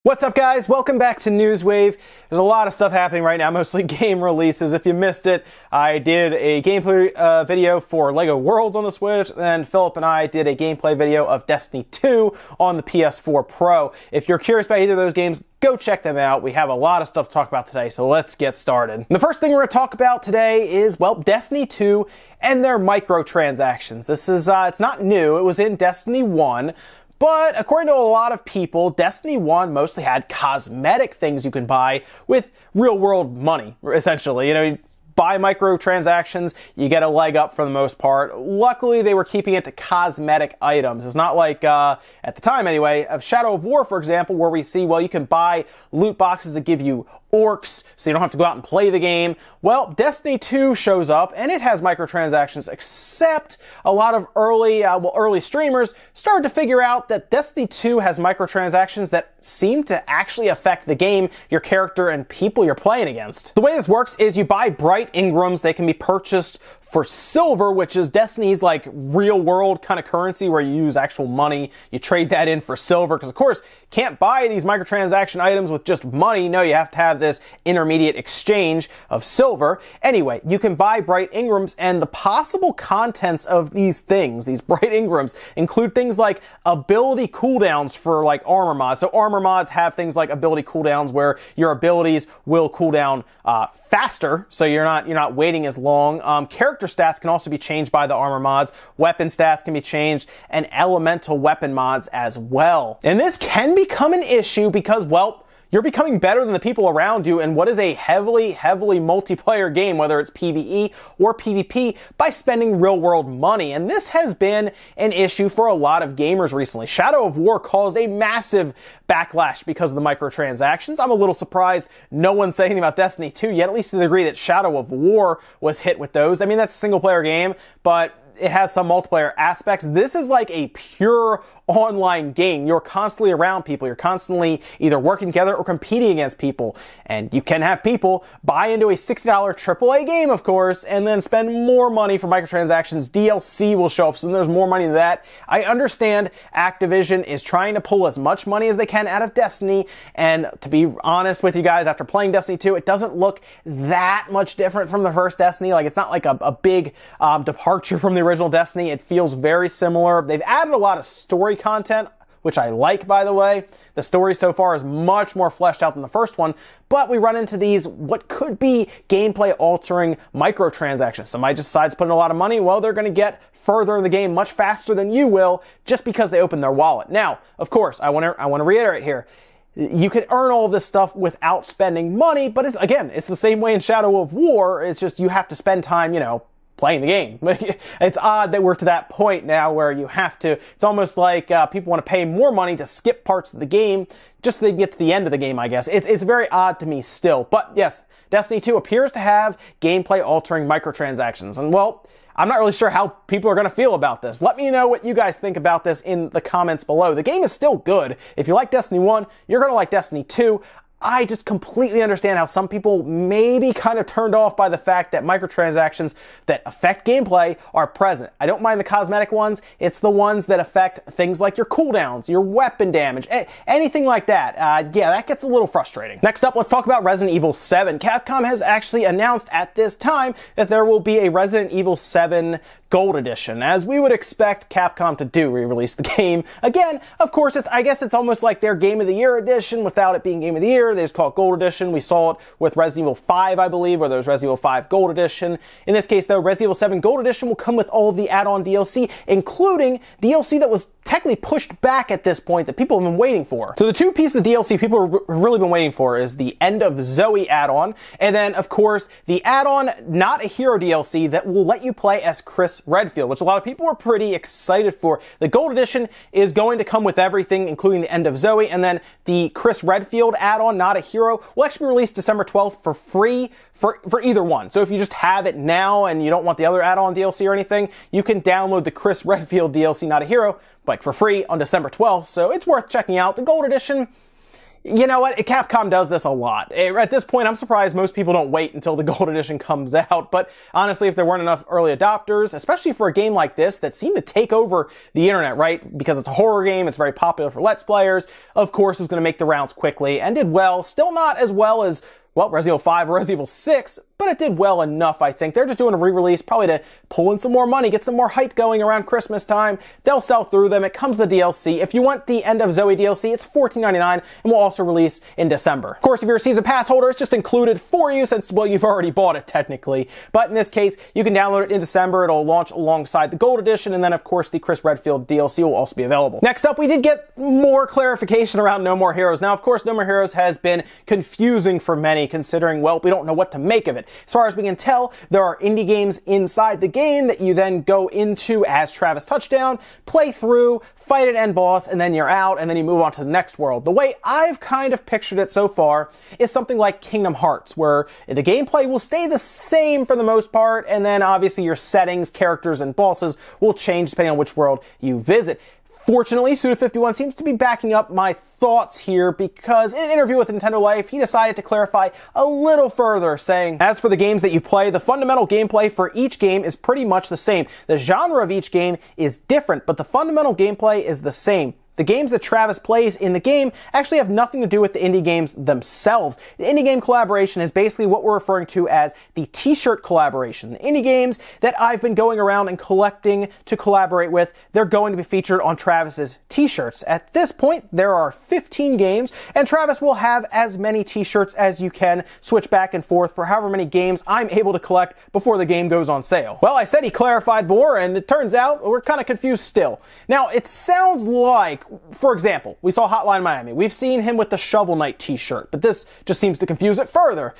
What's up, guys? Welcome back to Newswave. There's a lot of stuff happening right now, mostly game releases. If you missed it, I did a gameplay video for LEGO Worlds on the Switch, and Philip and I did a gameplay video of Destiny 2 on the PS4 Pro. If you're curious about either of those games, go check them out. We have a lot of stuff to talk about today, so let's get started. The first thing we're going to talk about today is, well, Destiny 2 and their microtransactions. This is, it's not new. It was in Destiny 1. But according to a lot of people, Destiny 1 mostly had cosmetic things you can buy with real-world money, essentially. You know, you buy microtransactions, you get a leg up for the most part. Luckily, they were keeping it to cosmetic items. It's not like, at the time anyway, of Shadow of War, for example, where we see, well, you can buy loot boxes that give you orcs, so you don't have to go out and play the game. Well, Destiny 2 shows up, and it has microtransactions, except a lot of early streamers started to figure out that Destiny 2 has microtransactions that seem to actually affect the game, your character, and people you're playing against. The way this works is you buy bright engrams. They can be purchased for silver, which is Destiny's like real world kind of currency where you use actual money. You trade that in for silver because, of course, can't buy these microtransaction items with just money. No, you have to have this intermediate exchange of silver. Anyway, you can buy bright engrams, and the possible contents of these things, these bright engrams, include things like ability cooldowns for like armor mods. So armor mods have things like ability cooldowns where your abilities will cool down faster, so you're not waiting as long. Character stats can also be changed by the armor mods. Weapon stats can be changed, and elemental weapon mods as well. And this can become an issue because, well, you're becoming better than the people around you in what is a heavily multiplayer game, whether it's PvE or PvP, by spending real-world money. And this has been an issue for a lot of gamers recently. Shadow of War caused a massive backlash because of the microtransactions. I'm a little surprised no one said anything about Destiny 2 yet, at least to the degree that Shadow of War was hit with those. I mean, that's a single-player game, but it has some multiplayer aspects. This is like a pure online game. You're constantly around people. You're constantly either working together or competing against people. And you can have people buy into a $60 AAA game, of course, and then spend more money for microtransactions. DLC will show up, so there's more money to that. I understand Activision is trying to pull as much money as they can out of Destiny, and to be honest with you guys, after playing Destiny 2, it doesn't look that much different from the first Destiny. Like, it's not like a big departure from the original Destiny. It feels very similar. They've added a lot of story content, which I like, by the way. The story so far is much more fleshed out than the first one, but we run into these, what could be gameplay-altering microtransactions. Somebody just decides to put in a lot of money, well, they're going to get further in the game much faster than you will just because they open their wallet. Now, of course, I want to reiterate here, you can earn all of this stuff without spending money, but it's the same way in Shadow of War. It's just you have to spend time, you know, playing the game. It's odd that we're to that point now where you have to, it's almost like people want to pay more money to skip parts of the game just so they can get to the end of the game, I guess. It's very odd to me still. But yes, Destiny 2 appears to have gameplay-altering microtransactions. And well, I'm not really sure how people are going to feel about this. Let me know what you guys think about this in the comments below. The game is still good. If you like Destiny 1, you're going to like Destiny 2. I just completely understand how some people may be kind of turned off by the fact that microtransactions that affect gameplay are present. I don't mind the cosmetic ones. It's the ones that affect things like your cooldowns, your weapon damage, anything like that. Yeah, that gets a little frustrating. Next up, let's talk about Resident Evil 7. Capcom has actually announced at this time that there will be a Resident Evil 7 Gold Edition, as we would expect Capcom to do, re-release the game. Again, of course, I guess it's almost like their Game of the Year edition without it being Game of the Year. They just call it Gold Edition. We saw it with Resident Evil 5, I believe, where there was Resident Evil 5 Gold Edition. In this case, though, Resident Evil 7 Gold Edition will come with all of the add-on DLC, including DLC that was technically pushed back at this point that people have been waiting for. So the two pieces of DLC people have really been waiting for is the End of Zoe add-on, and then, of course, the add-on Not a Hero DLC that will let you play as Chris Redfield, which a lot of people were pretty excited for. The Gold Edition is going to come with everything, including the End of Zoe, and then the Chris Redfield add-on, Not a Hero, will actually be released December 12th for free for either one. So if you just have it now and you don't want the other add-on DLC or anything, you can download the Chris Redfield DLC, Not a Hero, like for free on December 12th, so it's worth checking out. The Gold Edition, You know what? Capcom does this a lot. At this point, I'm surprised most people don't wait until the Gold Edition comes out, but honestly, if there weren't enough early adopters, especially for a game like this that seemed to take over the internet, right? Because it's a horror game, it's very popular for Let's Players, of course it was going to make the rounds quickly, and did well. Still not as well as, well, Resident Evil 5 or Resident Evil 6, but it did well enough, I think. They're just doing a re-release probably to pull in some more money, get some more hype going around Christmas time. They'll sell through them. It comes with the DLC. If you want the End of Zoe DLC, it's $14.99 and will also release in December. Of course, if you're a Season Pass holder, it's just included for you since, well, you've already bought it technically. But in this case, you can download it in December. It'll launch alongside the Gold Edition, and then, of course, the Chris Redfield DLC will also be available. Next up, we did get more clarification around No More Heroes. Now, of course, No More Heroes has been confusing for many, considering, well, we don't know what to make of it. As far as we can tell, there are indie games inside the game that you then go into as Travis Touchdown, play through, fight an end boss, and then you're out, and then you move on to the next world. The way I've kind of pictured it so far is something like Kingdom Hearts, where the gameplay will stay the same for the most part, and then obviously your settings, characters, and bosses will change depending on which world you visit. Fortunately, Suda51 seems to be backing up my thoughts here because in an interview with Nintendo Life, he decided to clarify a little further, saying, as for the games that you play, the fundamental gameplay for each game is pretty much the same. The genre of each game is different, but the fundamental gameplay is the same. The games that Travis plays in the game actually have nothing to do with the indie games themselves. The indie game collaboration is basically what we're referring to as the t-shirt collaboration. The indie games that I've been going around and collecting to collaborate with, they're going to be featured on Travis's t-shirts. At this point, there are 15 games, and Travis will have as many t-shirts as you can switch back and forth for however many games I'm able to collect before the game goes on sale. Well, I said he clarified more, and it turns out we're kind of confused still. Now, it sounds like, for example, we saw Hotline Miami. We've seen him with the Shovel Knight t-shirt, but this just seems to confuse it further.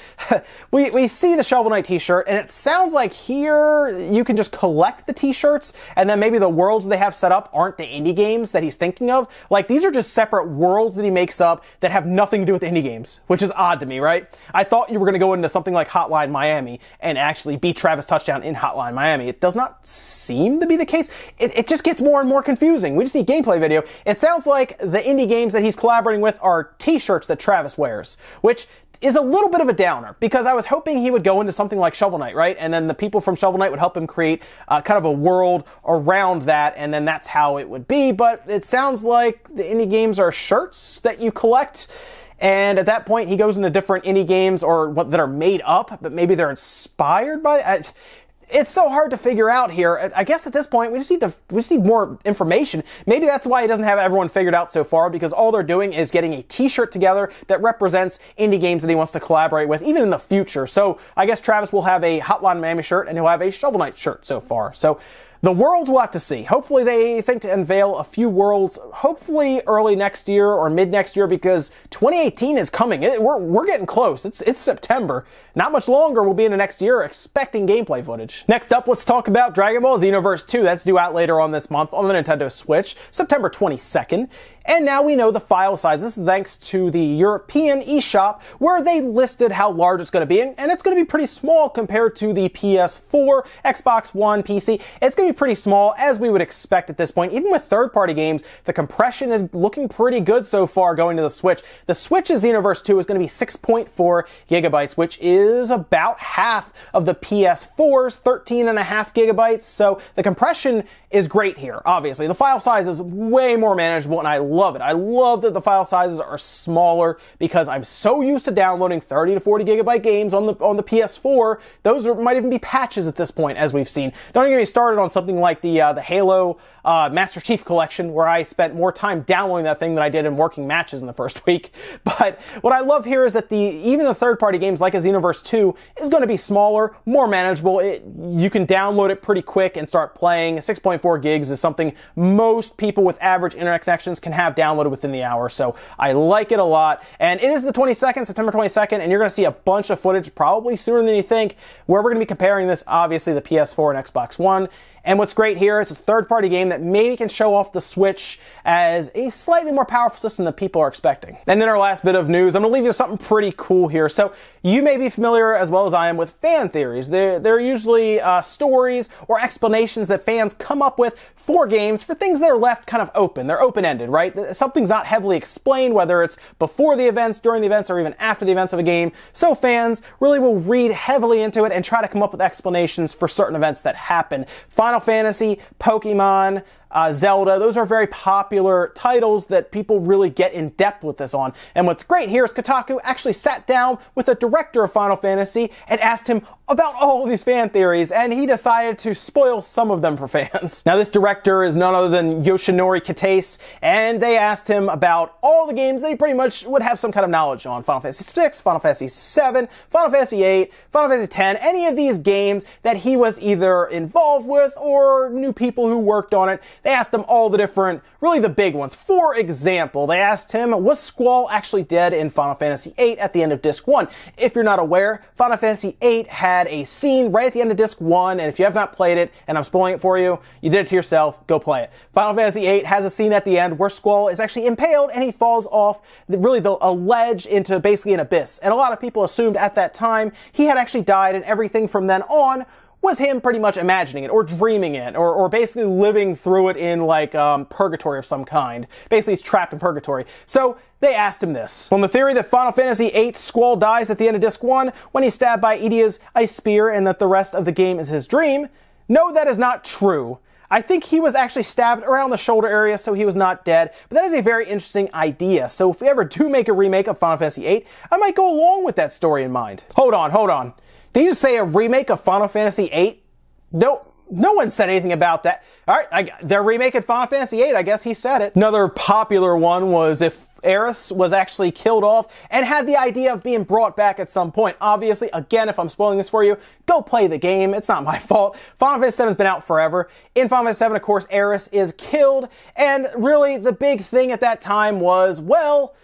we see the Shovel Knight t-shirt, and it sounds like here you can just collect the t-shirts, and then maybe the worlds they have set up aren't the indie games that he's thinking of. Like, these are just separate worlds that he makes up that have nothing to do with indie games, which is odd to me, right? I thought you were going to go into something like Hotline Miami and actually beat Travis Touchdown in Hotline Miami. It does not seem to be the case. It just gets more and more confusing. We just see a gameplay video. It sounds like the indie games that he's collaborating with are t-shirts that Travis wears, which is a little bit of a downer, because I was hoping he would go into something like Shovel Knight, right? And then the people from Shovel Knight would help him create kind of a world around that, and then that's how it would be. But it sounds like the indie games are shirts that you collect, and at that point he goes into different indie games or what that are made up, but maybe they're inspired by it's so hard to figure out here. I guess at this point, we just need more information. Maybe that's why he doesn't have everyone figured out so far, because all they're doing is getting a t-shirt together that represents indie games that he wants to collaborate with, even in the future. So I guess Travis will have a Hotline Miami shirt, and he'll have a Shovel Knight shirt so far. So the worlds we'll have to see. Hopefully they think to unveil a few worlds, hopefully early next year or mid next year, because 2018 is coming. We're getting close. It's September. Not much longer we'll be in the next year expecting gameplay footage. Next up, let's talk about Dragon Ball Xenoverse 2. That's due out later on this month on the Nintendo Switch, September 22nd. And now we know the file sizes thanks to the European eShop, where they listed how large it's going to be, and it's going to be pretty small compared to the PS4, Xbox One, PC. It's going to be pretty small, as we would expect at this point. Even with third-party games, the compression is looking pretty good so far going to the Switch. The Switch's Xenoverse 2 is going to be 6.4 gigabytes, which is about half of the PS4's 13.5 gigabytes, so the compression is great here, obviously. The file size is way more manageable, and I love it. I love that the file sizes are smaller, because I'm so used to downloading 30 to 40 gigabyte games on the PS4. Those might even be patches at this point, as we've seen. Don't even get me started on something like the Halo Master Chief Collection, where I spent more time downloading that thing than I did in working matches in the first week. But what I love here is that even the third-party games like a Xenoverse 2 is going to be smaller, more manageable. You can download it pretty quick and start playing. 6.4 gigs is something most people with average internet connections can have downloaded within the hour, so I like it a lot. And it is the 22nd, September 22nd, and you're going to see a bunch of footage probably sooner than you think, where we're going to be comparing this, obviously, the PS4 and Xbox One. And what's great here is it's a third-party game that maybe can show off the Switch as a slightly more powerful system than people are expecting. And then our last bit of news, I'm going to leave you with something pretty cool here. So you may be familiar as well as I am with fan theories. They're usually stories or explanations that fans come up with for games for things that are left kind of open. They're open-ended, right? Something's not heavily explained, whether it's before the events, during the events, or even after the events of a game. So fans really will read heavily into it and try to come up with explanations for certain events that happen. Final Fantasy, Pokemon, Zelda, those are very popular titles that people really get in depth with this on. And what's great here is Kotaku actually sat down with the director of Final Fantasy and asked him about all of these fan theories, and he decided to spoil some of them for fans. Now, this director is none other than Yoshinori Kitase, and they asked him about all the games that he pretty much would have some kind of knowledge on. Final Fantasy 6, Final Fantasy 7, Final Fantasy 8, Final Fantasy 10, any of these games that he was either involved with or knew people who worked on it. They asked him all the different, really the big ones. For example, they asked him, was Squall actually dead in Final Fantasy 8 at the end of Disc 1? If you're not aware, Final Fantasy 8 had a scene right at the end of Disc 1, and if you have not played it, and I'm spoiling it for you, you did it to yourself, go play it. Final Fantasy 8 has a scene at the end where Squall is actually impaled, and he falls off a ledge into basically an abyss. And a lot of people assumed at that time he had actually died, and everything from then on was him pretty much imagining it, or dreaming it, or basically living through it in like purgatory of some kind. Basically, he's trapped in purgatory. So they asked him this. On the theory that Final Fantasy VIII Squall dies at the end of Disc 1 when he's stabbed by Idia's ice spear and that the rest of the game is his dream, no, that is not true. I think he was actually stabbed around the shoulder area, so he was not dead. But that is a very interesting idea. So if we ever do make a remake of Final Fantasy VIII, I might go along with that story in mind. Hold on. Did you say a remake of Final Fantasy VIII? No one said anything about that. All right, they're remaking Final Fantasy VIII. I guess he said it. Another popular one was if Aerith was actually killed off and had the idea of being brought back at some point. Obviously, again, if I'm spoiling this for you, go play the game. It's not my fault. Final Fantasy VII has been out forever. In Final Fantasy VII, of course, Aerith is killed. And really, the big thing at that time was, well,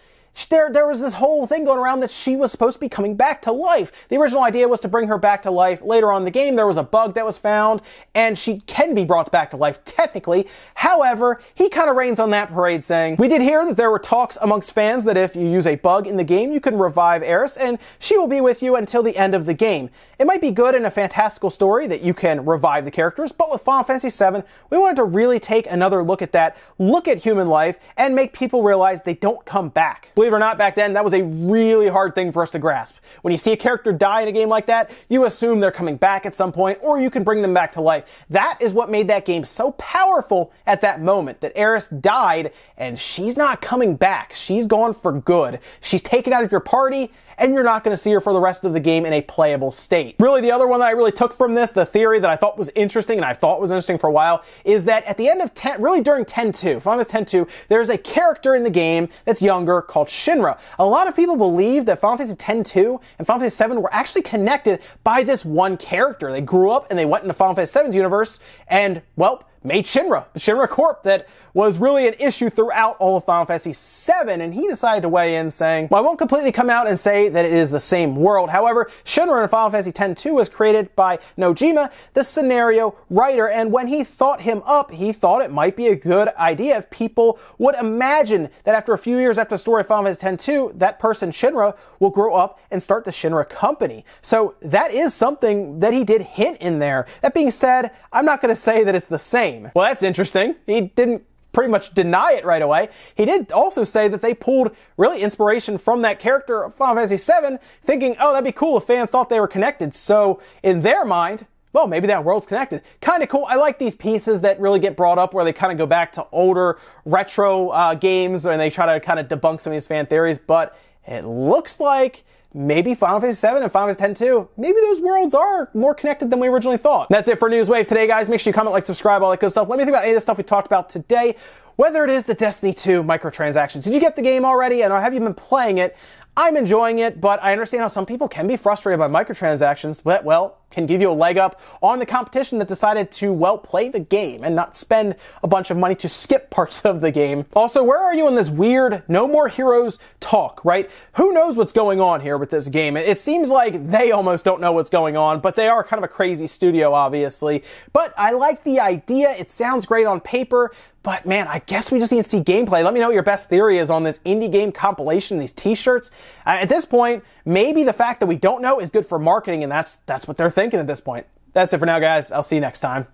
there was this whole thing going around that she was supposed to be coming back to life. The original idea was to bring her back to life. Later on in the game, there was a bug that was found, and she can be brought back to life, technically. However, he kind of rains on that parade, saying, we did hear that there were talks amongst fans that if you use a bug in the game, you can revive Aerith, and she will be with you until the end of the game. It might be good in a fantastical story that you can revive the characters, but with Final Fantasy VII, we wanted to really take another look at that, look at human life, and make people realize they don't come back. Believe it or not, back then, that was a really hard thing for us to grasp. When you see a character die in a game like that, you assume they're coming back at some point, or you can bring them back to life. That is what made that game so powerful at that moment, that Aerith died, and she's not coming back. She's gone for good. She's taken out of your party, and you're not going to see her for the rest of the game in a playable state. Really, the other one that I really took from this, the theory that I thought was interesting, and I thought was interesting for a while, is that at the end of really during 10-2, Final Fantasy 10-2, there's a character in the game that's younger called Shinra. A lot of people believe that Final Fantasy 10-2 and Final Fantasy 7 were actually connected by this one character. They grew up and they went into Final Fantasy 7's universe and, well, made Shinra, the Shinra Corp that was really an issue throughout all of Final Fantasy VII, and he decided to weigh in saying, well, I won't completely come out and say that it is the same world. However, Shinra in Final Fantasy X-2 was created by Nojima, the scenario writer, and when he thought him up, he thought it might be a good idea if people would imagine that after a few years after the story of Final Fantasy X-2, that person, Shinra, will grow up and start the Shinra Company. So that is something that he did hint in there. That being said, I'm not going to say that it's the same. Well, that's interesting. He didn't pretty much deny it right away. He did also say that they pulled really inspiration from that character of Final Fantasy VII, thinking, oh, that'd be cool if fans thought they were connected. So in their mind, well, maybe that world's connected. Kind of cool. I like these pieces that really get brought up where they kind of go back to older retro games and they try to kind of debunk some of these fan theories, but it looks like maybe Final Fantasy VII and Final Fantasy X-2, maybe those worlds are more connected than we originally thought. That's it for Newswave today, guys. Make sure you comment, like, subscribe, all that good stuff. Let me think about any of the stuff we talked about today, whether it is the Destiny 2 microtransactions. Did you get the game already, and have you been playing it? I'm enjoying it, but I understand how some people can be frustrated by microtransactions, but, well, can give you a leg up on the competition that decided to, well, play the game and not spend a bunch of money to skip parts of the game. Also, where are you in this weird No More Heroes talk, right? Who knows what's going on here with this game? It seems like they almost don't know what's going on, but they are kind of a crazy studio, obviously. But I like the idea. It sounds great on paper. But man, I guess we just need to see gameplay. Let me know what your best theory is on this indie game compilation, these t-shirts. At this point, maybe the fact that we don't know is good for marketing, and that's what they're thinking at this point. That's it for now, guys. I'll see you next time.